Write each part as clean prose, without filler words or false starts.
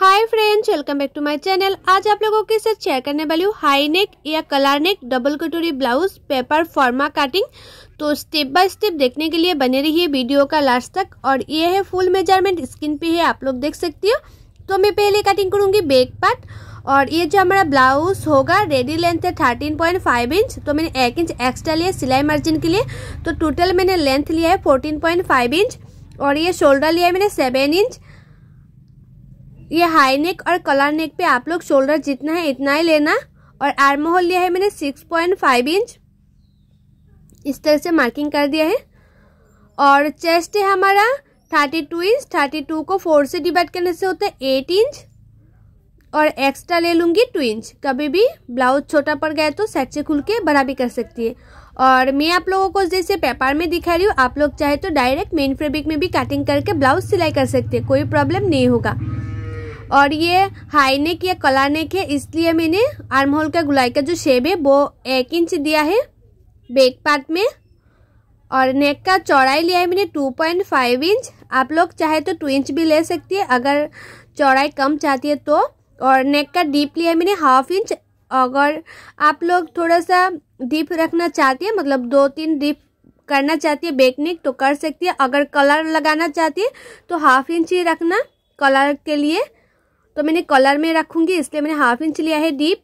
Hi friends, welcome back to my channel. आज आप लोगों के साथ शेयर करने वाली हूँ हाई नेक या कलर नेक डबल कटोरी ब्लाउज पेपर फॉर्मा कटिंग। तो स्टेप बाय स्टेप देखने के लिए बने रहिए वीडियो का लास्ट तक। और ये है फुल मेजरमेंट, स्क्रीन पे है, आप लोग देख सकती हो। तो मैं पहले कटिंग करूंगी बैक पार्ट। और ये जो हमारा ब्लाउज होगा रेडी लेंथ है 13.5 इंच। तो मैंने 1 इंच एक्स्ट्रा लिया सिलाई मार्जिन के लिए। तो टोटल मैंने लेंथ लिया है 14.5 इंच। और ये शोल्डर लिया है मैंने 7 इंच। ये हाई नेक और कलर नेक पे आप लोग शोल्डर जितना है इतना ही लेना। और आर्म होल लिया है मैंने 6.5 इंच, इस तरह से मार्किंग कर दिया है। और चेस्ट है हमारा 32 इंच। 32 को 4 से डिवाइड करने से होता है 8 इंच। और एक्स्ट्रा ले लूंगी 2 इंच। कभी भी ब्लाउज छोटा पड़ गया तो साइड से खुल के बड़ा भी कर सकती है। और मैं आप लोगों को जैसे पेपर में दिखा रही हूँ, आप लोग चाहे तो डायरेक्ट मेन फैब्रिक में भी कटिंग करके ब्लाउज सिलाई कर सकते हैं, कोई प्रॉब्लम नहीं होगा। और ये हाई नेक या कलर नेक है, इसलिए मैंने आर्म होल का गुलाई का जो शेप है वो 1 इंच दिया है बैक पार्ट में। और नेक का चौड़ाई लिया है मैंने 2.5 इंच। आप लोग चाहे तो 2 इंच भी ले सकती है अगर चौड़ाई कम चाहती है तो। और नेक का डीप लिया है मैंने 1/2 इंच। अगर आप लोग थोड़ा सा डीप रखना चाहती है, मतलब 2-3 डीप करना चाहती है बैक नेक तो कर सकती है। अगर कलर लगाना चाहती है तो 1/2 इंच ही रखना कलर के लिए। तो मैंने कलर में रखूंगी इसलिए मैंने 1/2 इंच लिया है डीप।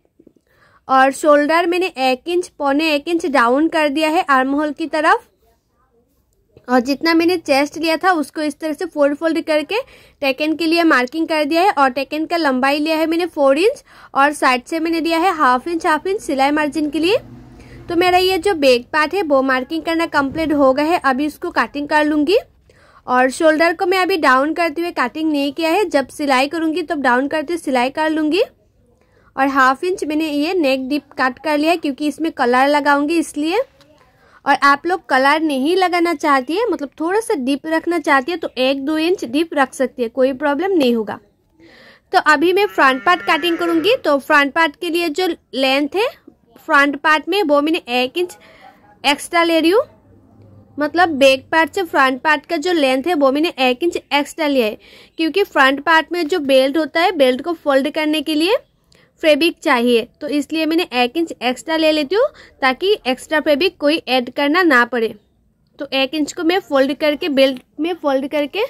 और शोल्डर मैंने 1 इंच, 1.25 इंच डाउन कर दिया है आर्म होल की तरफ। और जितना मैंने चेस्ट लिया था उसको इस तरह से फोल्ड करके टेकन के लिए मार्किंग कर दिया है। और टेकन का लंबाई लिया है मैंने 4 इंच। और साइड से मैंने लिया है 1/2 इंच सिलाई मार्जिन के लिए। तो मेरा ये जो बैक पार्ट है वो मार्किंग करना कंप्लीट हो गया है। अभी इसको कटिंग कर लूंगी। और शोल्डर को मैं अभी डाउन करते हुए कटिंग नहीं किया है, जब सिलाई करूंगी तब डाउन करते हुए सिलाई कर लूंगी। और 1/2 इंच मैंने ये नेक डीप कट कर लिया है क्योंकि इसमें कलर लगाऊंगी इसलिए। और आप लोग कलर नहीं लगाना चाहती है, मतलब थोड़ा सा डीप रखना चाहती है तो 1-2 इंच डीप रख सकती है, कोई प्रॉब्लम नहीं होगा। तो अभी मैं फ्रंट पार्ट कटिंग करूंगी। तो फ्रंट पार्ट के लिए जो लेंथ है फ्रंट पार्ट में वो मैंने 1 इंच एक्स्ट्रा ले रही हूँ। मतलब बैक पार्ट से फ्रंट पार्ट का जो लेंथ है वो मैंने 1 इंच एक्स्ट्रा लिया है क्योंकि फ्रंट पार्ट में जो बेल्ट होता है, बेल्ट को फोल्ड करने के लिए फैब्रिक चाहिए। तो इसलिए मैंने 1 इंच एक्स्ट्रा ले लेती हूँ ताकि एक्स्ट्रा फैब्रिक कोई ऐड करना ना पड़े। तो 1 इंच को मैं फोल्ड करके बेल्ट में फोल्ड करके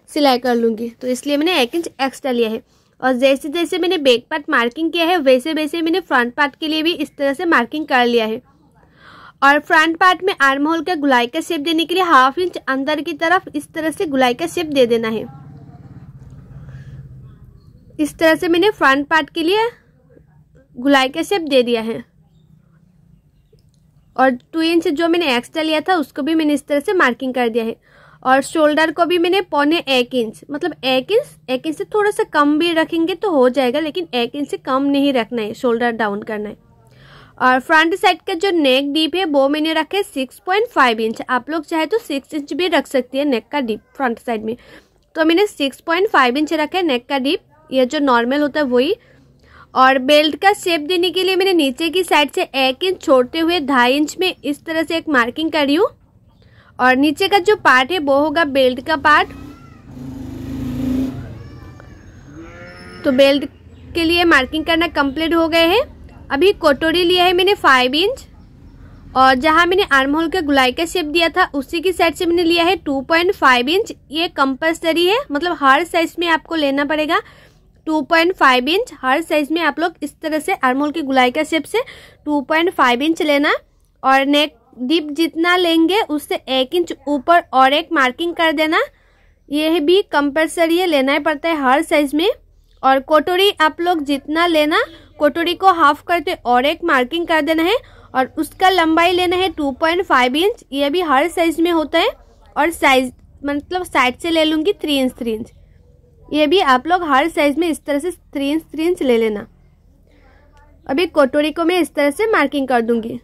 सिलाई कर लूँगी, तो इसलिए मैंने 1 इंच एक्स्ट्रा लिया है। और जैसे जैसे मैंने बैक पार्ट मार्किंग किया है वैसे वैसे मैंने फ्रंट पार्ट के लिए भी इस तरह से मार्किंग कर लिया है। और फ्रंट पार्ट में आर्म होल का गुलाई का शेप देने के लिए 1/2 इंच अंदर की तरफ इस तरह से गुलाई का शेप दे देना है। इस तरह से मैंने फ्रंट पार्ट के लिए गुलाई का शेप दे दिया है। और 2 इंच जो मैंने एक्स्ट्रा लिया था उसको भी मैंने इस तरह से मार्किंग कर दिया है। और शोल्डर को भी मैंने 1.25 इंच, मतलब 1 इंच से थोड़ा सा कम भी रखेंगे तो हो जाएगा, लेकिन 1 इंच से कम नहीं रखना है, शोल्डर डाउन करना है। और फ्रंट साइड का जो नेक डीप है वो मैंने रखा है 6.5 इंच। आप लोग चाहे तो 6 इंच भी रख सकती है नेक का डीप फ्रंट साइड में। तो मैंने 6.5 इंच रखा है नेक का डीप, ये जो नॉर्मल होता है वही। और बेल्ट का शेप देने के लिए मैंने नीचे की साइड से 1 इंच छोड़ते हुए 2.5 इंच में इस तरह से एक मार्किंग करी हूँ। और नीचे का जो पार्ट है वो होगा बेल्ट का पार्ट। तो बेल्ट के लिए मार्किंग करना कंप्लीट हो गए हैं। अभी कटोरी लिया है मैंने 5 इंच। और जहां मैंने आर्म होल का गुलाई का शेप दिया था उसी की साइड से मैंने लिया है 2.5 इंच। ये कंपल्सरी है, मतलब हर साइज में आपको लेना पड़ेगा 2.5 इंच। हर साइज में आप लोग इस तरह से आर्म होल की गुलाई का शेप से 2.5 इंच लेना। और नेक डीप जितना लेंगे उससे 1 इंच ऊपर और एक मार्किंग कर देना। यह भी कंपल्सरी है, लेना ही पड़ता है हर साइज में। और कटोरी आप लोग जितना लेना, कटोरी को हाफ करते और एक मार्किंग कर देना है। और उसका लंबाई लेना है 2.5 इंच। ये भी हर साइज में होता है। और साइज मतलब साइड से ले लूंगी 3 इंच 3 इंच। ये भी आप लोग हर साइज में इस तरह से 3 इंच ले लेना। अभी कटोरी को मैं इस तरह से मार्किंग कर दूंगी।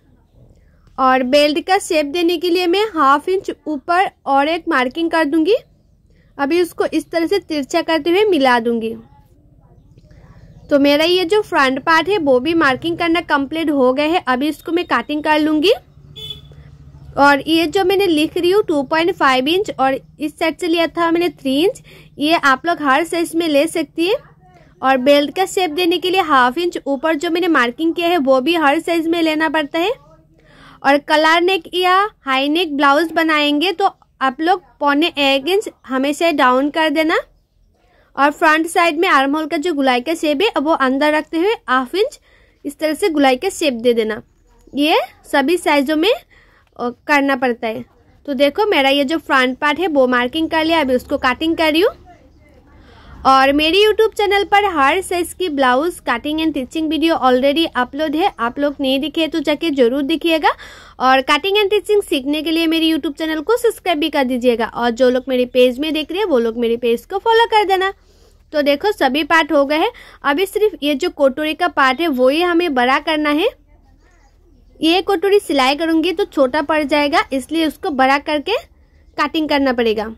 और बेल्ट का शेप देने के लिए मैं 1/2 इंच ऊपर और एक मार्किंग कर दूंगी। अभी उसको इस तरह से तिरछा करते हुए मिला दूंगी। तो मेरा ये जो फ्रंट पार्ट है वो भी मार्किंग करना कंप्लीट हो गया है। अभी इसको मैं कटिंग कर लूंगी। और ये जो मैंने लिख रही हूँ 2.5 इंच और इस साइड से लिया था मैंने 3 इंच, ये आप लोग हर साइज में ले सकती है। और बेल्ट का शेप देने के लिए 1/2 इंच ऊपर जो मैंने मार्किंग किया है वो भी हर साइज में लेना पड़ता है। और कलर नेक या हाई नेक ब्लाउज बनाएंगे तो आप लोग 1.25 इंच हमेशा डाउन कर देना। और फ्रंट साइड में आर्म होल का जो गुलाई का शेप है वो अंदर रखते हुए 1/2 इंच इस तरह से गुलाई का शेप दे देना। ये सभी साइजों में करना पड़ता है। तो देखो मेरा ये जो फ्रंट पार्ट है वो मार्किंग कर लिया, अभी उसको कटिंग कर रही हूँ। और मेरी YouTube चैनल पर हर साइज की blouse cutting and teaching video already upload है, आप लोग नहीं दिखे तो जाके जरूर देखिएगा। और कटिंग एंड टिचिंग सीखने के लिए मेरी YouTube चैनल को सब्सक्राइब भी कर दीजिएगा। और जो लोग मेरे पेज में देख रहे हैं वो लोग मेरे पेज को फॉलो कर देना। तो देखो सभी पार्ट हो गए हैं, अभी सिर्फ ये जो कटोरी का पार्ट है वो ही हमें बड़ा करना है। ये कटोरी सिलाई करूंगी तो छोटा पड़ जाएगा, इसलिए उसको बड़ा करके कटिंग करना पड़ेगा।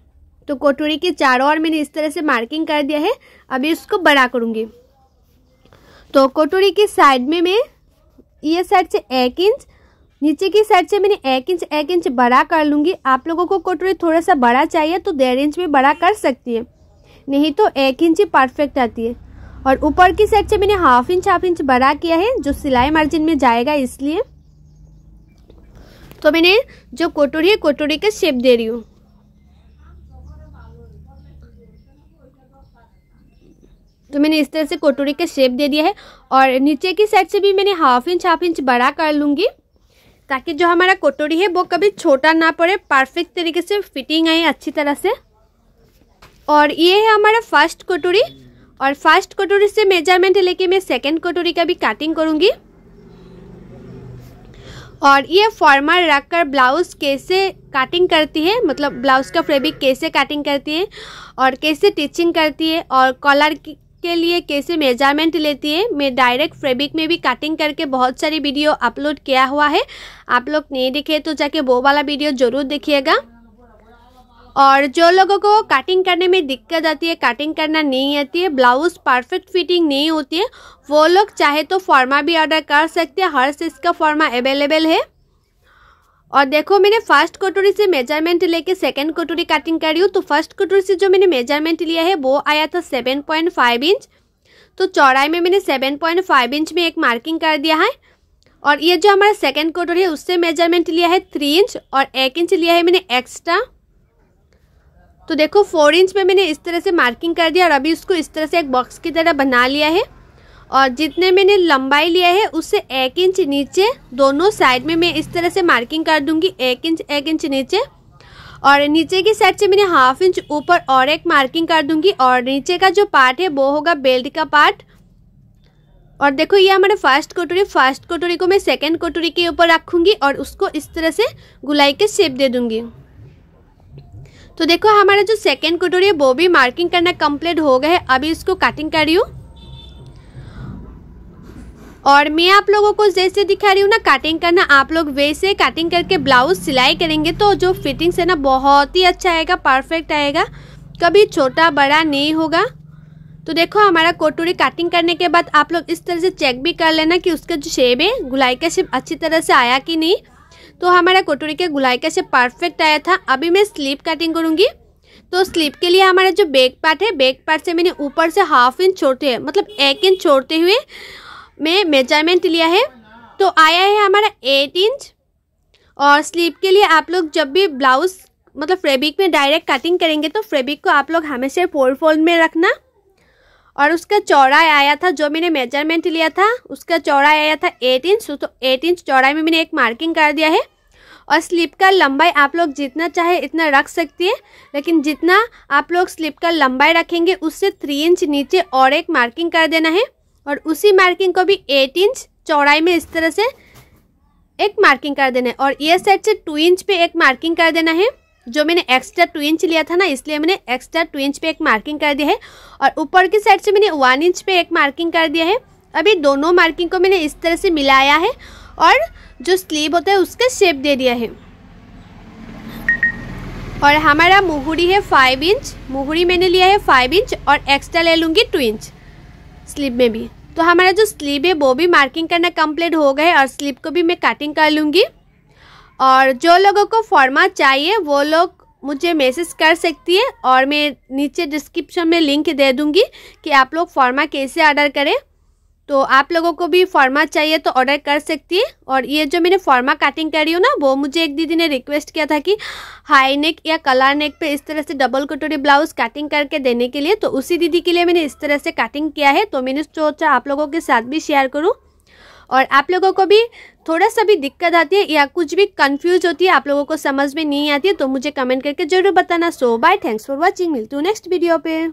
तो कटोरी के चारों ओर मैंने इस तरह से मार्किंग कर दिया है, अभी इसको बड़ा करूंगी। तो कटोरी की साइड में मैं ये साइड से 1 इंच, नीचे की साइड से मैंने 1 इंच बड़ा कर लूंगी। आप लोगों को कटोरी थोड़ा सा बड़ा चाहिए तो 1.5 इंच में बड़ा कर सकती है, नहीं तो 1 इंच ही परफेक्ट आती है। और ऊपर की साइड से मैंने 1/2 इंच बड़ा किया है, जो सिलाई मार्जिन में जाएगा इसलिए। तो मैंने जो कटोरी है कटोरी का शेप दे रही हूँ। तो मैंने इस तरह से कटोरी का शेप दे दिया है। और नीचे की साइड से भी मैंने 1/2 इंच बड़ा कर लूंगी, ताकि जो हमारा कटोरी है वो कभी छोटा ना पड़े, परफेक्ट तरीके से फिटिंग आए अच्छी तरह से। और ये है हमारा फर्स्ट कटोरी, और फर्स्ट कटोरी से मेजरमेंट लेके मैं सेकंड कटोरी का भी कटिंग करूंगी। और ये फॉर्मल रखकर ब्लाउज कैसे कटिंग करती है, मतलब ब्लाउज का फैब्रिक कैसे कटिंग करती है और कैसे टिचिंग करती है और कलर के लिए कैसे मेजरमेंट लेती है, मैं डायरेक्ट फैब्रिक में भी कटिंग करके बहुत सारी वीडियो अपलोड किया हुआ है। आप लोग नहीं देखे तो जाके वो वाला वीडियो जरूर देखिएगा। और जो लोगों को कटिंग करने में दिक्कत आती है, कटिंग करना नहीं आती है, ब्लाउज परफेक्ट फिटिंग नहीं होती है, वो लोग चाहे तो फॉर्मा भी ऑर्डर कर सकते हैं, हर साइज का फॉर्मा अवेलेबल है। और देखो मैंने फर्स्ट कटोरी से मेजरमेंट लेके सेकंड कटोरी कटिंग कर रही हूँ। तो फर्स्ट कटोरी से जो मैंने मेजरमेंट लिया है वो आया था 7.5 इंच। तो चौड़ाई में मैंने 7.5 इंच में एक मार्किंग कर दिया है। और ये जो हमारा सेकंड कटोरी है उससे मेजरमेंट लिया है 3 इंच और 1 इंच लिया है मैंने एक्स्ट्रा। तो देखो 4 इंच में मैंने इस तरह से मार्किंग कर दिया और अभी उसको इस तरह से एक बॉक्स की तरह बना लिया है। और जितने मैंने लंबाई लिया है उससे 1 इंच नीचे दोनों साइड में मैं इस तरह से मार्किंग कर दूंगी, 1 इंच नीचे। और नीचे की साइड से मैंने 1/2 इंच ऊपर और एक मार्किंग कर दूंगी। और नीचे का जो पार्ट है वो होगा बेल्ट का पार्ट। और देखो ये हमारा फर्स्ट कटोरी को मैं सेकंड कटोरी के ऊपर रखूंगी और उसको इस तरह से गुलाई के शेप दे दूंगी। तो देखो हमारा जो सेकंड कटोरी है वो भी मार्किंग करना कंप्लीट हो गया है, अभी इसको कटिंग कर रही हूँ। और मैं आप लोगों को जैसे दिखा रही हूँ ना कटिंग करना, आप लोग वैसे कटिंग करके ब्लाउज सिलाई करेंगे तो जो फिटिंग्स है ना बहुत ही अच्छा आएगा, परफेक्ट आएगा, कभी छोटा बड़ा नहीं होगा। तो देखो हमारा कटोरी कटिंग करने के बाद आप लोग इस तरह से चेक भी कर लेना कि उसका जो शेप है गुलाई का शेप अच्छी तरह से आया कि नहीं। तो हमारा कटोरी के गुलाई का शेप परफेक्ट आया था। अभी मैं स्लीव कटिंग करूँगी। तो स्लीव के लिए हमारा जो बैक पार्ट है, बैक पार्ट से मैंने ऊपर से 1/2 इंच छोड़ते हुए मतलब 1 इंच छोड़ते हुए मैं मेजरमेंट लिया है। तो आया है हमारा 8 इंच। और स्लीव के लिए आप लोग जब भी ब्लाउज मतलब फैब्रिक में डायरेक्ट कटिंग करेंगे तो फैब्रिक को आप लोग हमेशा 4 फोल्ड में रखना। और उसका चौड़ाई आया था, जो मैंने मेजरमेंट लिया था उसका चौड़ाई आया था 8 इंच। तो 8 इंच चौड़ाई में मैंने एक मार्किंग कर दिया है। और स्लीव का लंबाई आप लोग जितना चाहे इतना रख सकती है, लेकिन जितना आप लोग स्लीव का लंबाई रखेंगे उससे 3 इंच नीचे और एक मार्किंग कर देना है। और उसी मार्किंग को भी 8 इंच चौड़ाई में इस तरह से एक मार्किंग कर देना है। और ये साइड से 2 इंच पे एक मार्किंग कर देना है, जो मैंने एक्स्ट्रा 2 इंच लिया था ना इसलिए मैंने एक्स्ट्रा 2 इंच पे एक मार्किंग कर दिया है। और ऊपर की साइड से मैंने 1 इंच पे एक मार्किंग कर दिया है। अभी दोनों मार्किंग को मैंने इस तरह से मिलाया है और जो स्लीव होता है उसका शेप दे दिया है। और हमारा मुहुरी है 5 इंच, मुहुरी मैंने लिया है 5 इंच और एक्स्ट्रा ले लूँगी 2 इंच स्लीव में भी। तो हमारा जो स्लीव है वो भी मार्किंग करना कंप्लीट हो गया है और स्लीव को भी मैं कटिंग कर लूँगी। और जो लोगों को फॉर्मा चाहिए वो लोग मुझे मैसेज कर सकती है और मैं नीचे डिस्क्रिप्शन में लिंक दे दूँगी कि आप लोग फॉर्मा कैसे ऑर्डर करें। तो आप लोगों को भी फॉर्मा चाहिए तो ऑर्डर कर सकती है। और ये जो मैंने फॉर्मा कटिंग करी हूँ ना, वो मुझे एक दीदी ने रिक्वेस्ट किया था कि हाई नेक या कलर नेक पे इस तरह से डबल कटोरी ब्लाउज कटिंग करके देने के लिए। तो उसी दीदी के लिए मैंने इस तरह से कटिंग किया है। तो मैंने सोचा आप लोगों के साथ भी शेयर करूँ। और आप लोगों को भी थोड़ा सा भी दिक्कत आती है या कुछ भी कंफ्यूज होती है, आप लोगों को समझ में नहीं आती है, तो मुझे कमेंट करके जरूर बताना। सो बाय, थैंक्स फॉर वॉचिंग, मिलती हूँ नेक्स्ट वीडियो पे।